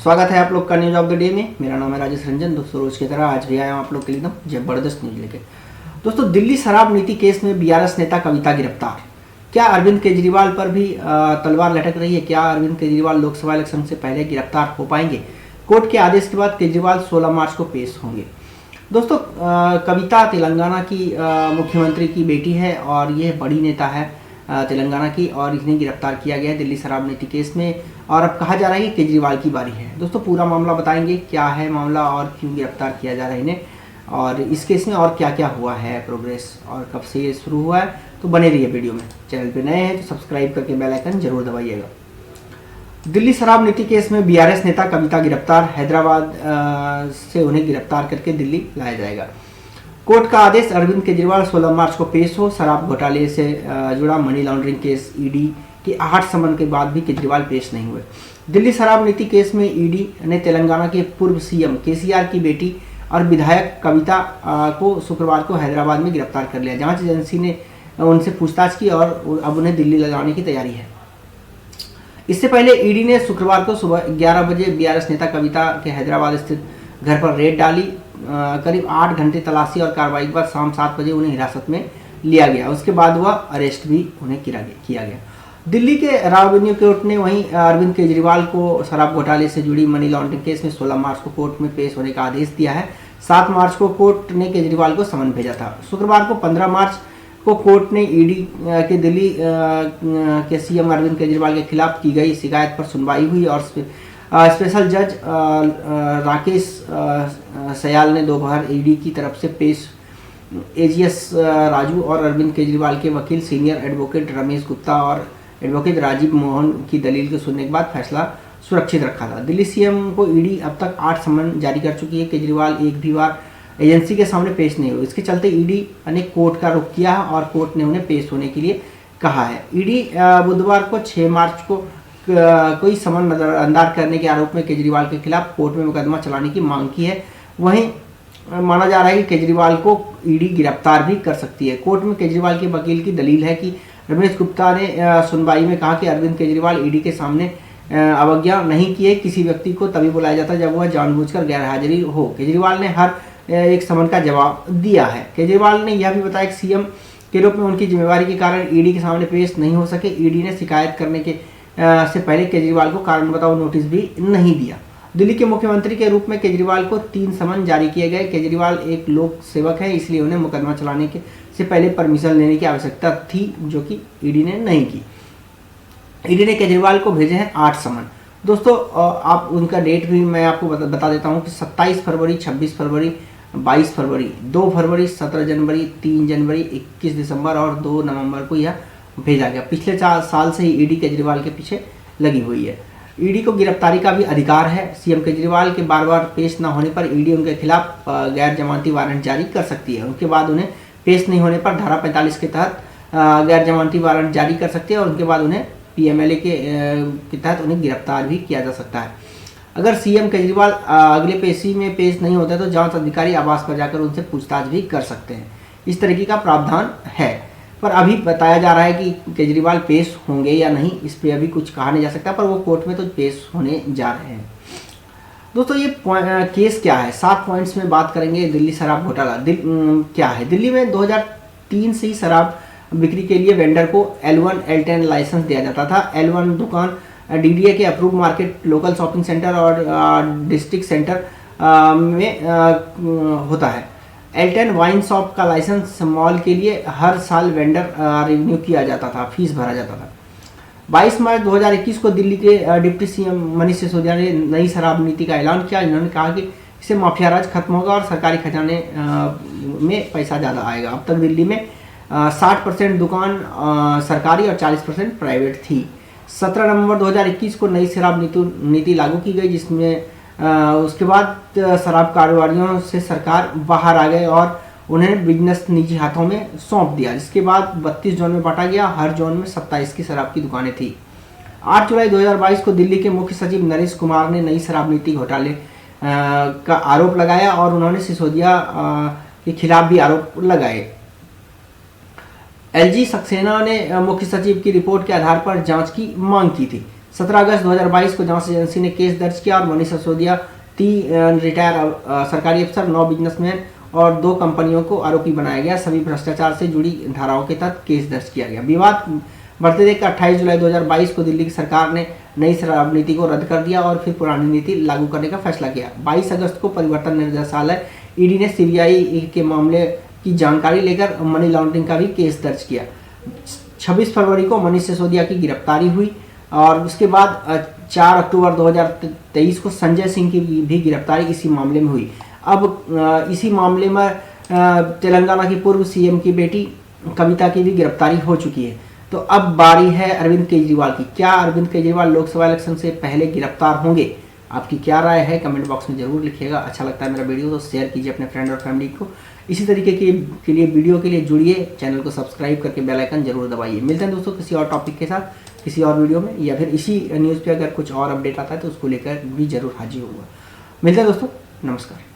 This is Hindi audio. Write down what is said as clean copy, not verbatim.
स्वागत है आप लोग का न्यूज ऑफ द डे में। मेरा नाम है राजेश रंजन। दोस्तों रोज की तरह आज भी आया हूँ आप लोग के लिए एकदम जबरदस्त न्यूज लेके। दोस्तों दिल्ली शराब नीति केस में बीआरएस नेता कविता गिरफ्तार। क्या अरविंद केजरीवाल पर भी तलवार लटक रही है? क्या अरविंद केजरीवाल लोकसभा इलेक्शन से पहले गिरफ्तार हो पाएंगे? कोर्ट के आदेश के बाद केजरीवाल 16 मार्च को पेश होंगे। दोस्तों कविता तेलंगाना की मुख्यमंत्री की बेटी है और यह बड़ी नेता है तेलंगाना की, और इन्हें गिरफ्तार किया गया है दिल्ली शराब नीति केस में। और अब कहा जा रहा है कि केजरीवाल की बारी है। दोस्तों पूरा मामला बताएंगे, क्या है मामला और क्यों गिरफ्तार किया जा रहा है इन्हें, और इस केस में और क्या क्या हुआ है प्रोग्रेस और कब से ये शुरू हुआ है। तो बने रहिए वीडियो में। चैनल पे नए हैं तो सब्सक्राइब करके बेल आइकन जरूर दबाइएगा। दिल्ली शराब नीति केस में बीआरएस नेता कविता गिरफ्तार। हैदराबाद से उन्हें गिरफ्तार करके दिल्ली लाया जाएगा। कोर्ट का आदेश, अरविंद केजरीवाल 16 मार्च को पेश हो। शराब घोटाले से जुड़ा मनी लॉन्ड्रिंग केस ईडी के 8 समन के बाद भी केजरीवाल पेश नहीं हुए। दिल्ली शराब नीति केस में ईडी ने तेलंगाना के पूर्व सीएम केसीआर की बेटी और विधायक कविता को शुक्रवार को हैदराबाद में गिरफ्तार कर लिया। जांच एजेंसी ने उनसे पूछताछ की और अब उन्हें दिल्ली ले जाने की तैयारी है। इससे पहले ईडी ने शुक्रवार को सुबह 11 बजे बीआरएस नेता कविता के हैदराबाद स्थित घर पर रेड डाली। करीब 8 घंटे तलाशी और कार्रवाई के बाद शाम 7 बजे उन्हें हिरासत में लिया गया। उसके बाद वह अरेस्ट भी उन्हें किया गया। दिल्ली के राव एवेन्यू कोर्ट ने वहीं अरविंद केजरीवाल को शराब घोटाले से जुड़ी मनी लॉन्ड्रिंग केस में 16 मार्च को कोर्ट में पेश होने का आदेश दिया है। 7 मार्च को कोर्ट ने केजरीवाल को समन भेजा था। शुक्रवार को 15 मार्च को कोर्ट ने ईडी के दिल्ली के सीएम अरविंद केजरीवाल के खिलाफ की गई शिकायत पर सुनवाई हुई और स्पेशल जज राकेश सयाल ने दोपहर ईडी की तरफ से पेश एजीएस राजू और अरविंद केजरीवाल के वकील सीनियर एडवोकेट रमेश गुप्ता और एडवोकेट राजीव मोहन की दलील को सुनने के बाद फैसला सुरक्षित रखा था। दिल्ली सीएम को ईडी अब तक 8 समन जारी कर चुकी है। केजरीवाल एक भी बार एजेंसी के सामने पेश नहीं हुए। इसके चलते ईडी ने कोर्ट का रुख किया है और कोर्ट ने उन्हें पेश होने के लिए कहा है। ईडी बुधवार को 6 मार्च को कोई समन नजरअंदाज करने के आरोप में केजरीवाल के खिलाफ कोर्ट में मुकदमा चलाने की मांग की है। वहीं माना जा रहा है कि केजरीवाल को ईडी गिरफ्तार भी कर सकती है। कोर्ट में केजरीवाल के वकील की दलील है कि रमेश गुप्ता ने सुनवाई में कहा कि अरविंद केजरीवाल ईडी के सामने अवज्ञा नहीं किए। किसी व्यक्ति को तभी बुलाया जाता है जब वह जानबूझकर गैरहाजिरी हो। केजरीवाल ने हर एक समन का जवाब दिया है। केजरीवाल ने यह भी बताया कि सीएम के रूप में उनकी जिम्मेवारी के कारण ईडी के सामने पेश नहीं हो सके। ईडी ने शिकायत करने के से पहले केजरीवाल को कारण बताओ नोटिस भी नहीं दिया। दिल्ली के मुख्यमंत्री के रूप में केजरीवाल को 3 समन जारी किए गए। केजरीवाल एक लोक सेवक है, इसलिए उन्हें मुकदमा चलाने के से पहले परमिशन लेने की आवश्यकता थी, जो कि ईडी ने नहीं की। ईडी ने केजरीवाल को भेजे हैं 8 समन। दोस्तों आप उनका डेट भी मैं आपको बता देता हूँ कि 27 फरवरी, 26 फरवरी, 22 फरवरी, 2 फरवरी, 17 जनवरी, 3 जनवरी, 21 दिसंबर और 2 नवंबर को यह भेजा गया। पिछले 4 साल से ही ईडी केजरीवाल के पीछे लगी हुई है। ईडी को गिरफ्तारी का भी अधिकार है। सीएम केजरीवाल के बार बार पेश न होने पर ईडी उनके खिलाफ गैर जमानती वारंट जारी कर सकती है। उनके बाद उन्हें पेश नहीं होने पर धारा 45 के तहत गैर जमानती वारंट जारी कर सकती है और उनके बाद उन्हें पीएमएलए के तहत उन्हें गिरफ्तार भी किया जा सकता है। अगर सीएम केजरीवाल अगले पेशी में पेश नहीं होता तो जांच अधिकारी आवास पर जाकर उनसे पूछताछ भी कर सकते हैं। इस तरीके का प्रावधान है, पर अभी बताया जा रहा है कि केजरीवाल पेश होंगे या नहीं, इस पर अभी कुछ कहा नहीं जा सकता, पर वो कोर्ट में तो पेश होने जा रहे हैं। दोस्तों ये केस क्या है, 7 पॉइंट्स में बात करेंगे। दिल्ली शराब घोटाला क्या है। दिल्ली में 2003 से ही शराब बिक्री के लिए वेंडर को L1, L10 लाइसेंस दिया जाता था। L1 दुकान डीडीए के approve market, local shopping centre और डिस्ट्रिक्ट सेंटर में होता है। L10 वाइन शॉप का लाइसेंस मॉल के लिए हर साल वेंडर रिन्यू किया जाता था, फीस भरा जाता था। 22 मार्च 2021 को दिल्ली के डिप्टी सीएम मनीष सिसोदिया ने नई शराब नीति का ऐलान किया। इन्होंने कहा कि इससे माफिया राज खत्म होगा और सरकारी खजाने में पैसा ज़्यादा आएगा। अब तक दिल्ली में 60% दुकान सरकारी और 40% प्राइवेट थी। 17 नवंबर 2021 को नई शराब नीति लागू की गई, जिसमें उसके बाद शराब कारोबारियों से सरकार बाहर आ गए और उन्हें बिजनेस निजी हाथों में सौंप दिया। जिसके बाद 32 जोन में बांटा गया। हर जोन में 27 की शराब की दुकानें थी। 8 जुलाई 2022 को दिल्ली के मुख्य सचिव नरेश कुमार ने नई शराब नीति घोटाले का आरोप लगाया और उन्होंने सिसोदिया के खिलाफ भी आरोप लगाए। एलजी सक्सेना ने मुख्य सचिव की रिपोर्ट के आधार पर जांच की मांग की थी। 17 अगस्त 2022 को जांच एजेंसी ने केस दर्ज किया और मनीष सिसोदिया 3 रिटायर सरकारी अफसर, 9 बिजनेसमैन और 2 कंपनियों को आरोपी बनाया गया। सभी भ्रष्टाचार से जुड़ी धाराओं के तहत केस दर्ज किया गया। विवाद बढ़ते देख 28 जुलाई 2022 को दिल्ली की सरकार ने नई शराब नीति को रद्द कर दिया और फिर पुरानी नीति लागू करने का फैसला किया। 22 अगस्त को परिवर्तन निदेशालय ईडी ने सीबीआई के मामले की जानकारी लेकर मनी लॉन्ड्रिंग का भी केस दर्ज किया। 26 फरवरी को मनीष सिसोदिया की गिरफ्तारी हुई और उसके बाद 4 अक्टूबर 2023 को संजय सिंह की भी गिरफ्तारी इसी मामले में हुई। अब इसी मामले में तेलंगाना की पूर्व सीएम की बेटी कविता की भी गिरफ्तारी हो चुकी है। तो अब बारी है अरविंद केजरीवाल की। क्या अरविंद केजरीवाल लोकसभा इलेक्शन से पहले गिरफ्तार होंगे? आपकी क्या राय है कमेंट बॉक्स में जरूर लिखिएगा। अच्छा लगता है मेरा वीडियो तो शेयर कीजिए अपने फ्रेंड और फैमिली को। इसी तरीके के लिए वीडियो के लिए जुड़िए, चैनल को सब्सक्राइब करके बेल आइकन जरूर दबाइए। मिलते हैं दोस्तों किसी और टॉपिक के साथ, किसी और वीडियो में, या फिर इसी न्यूज़ पे अगर कुछ और अपडेट आता है तो उसको लेकर भी जरूर हाजिर होगा। मिलते हैं दोस्तों, नमस्कार।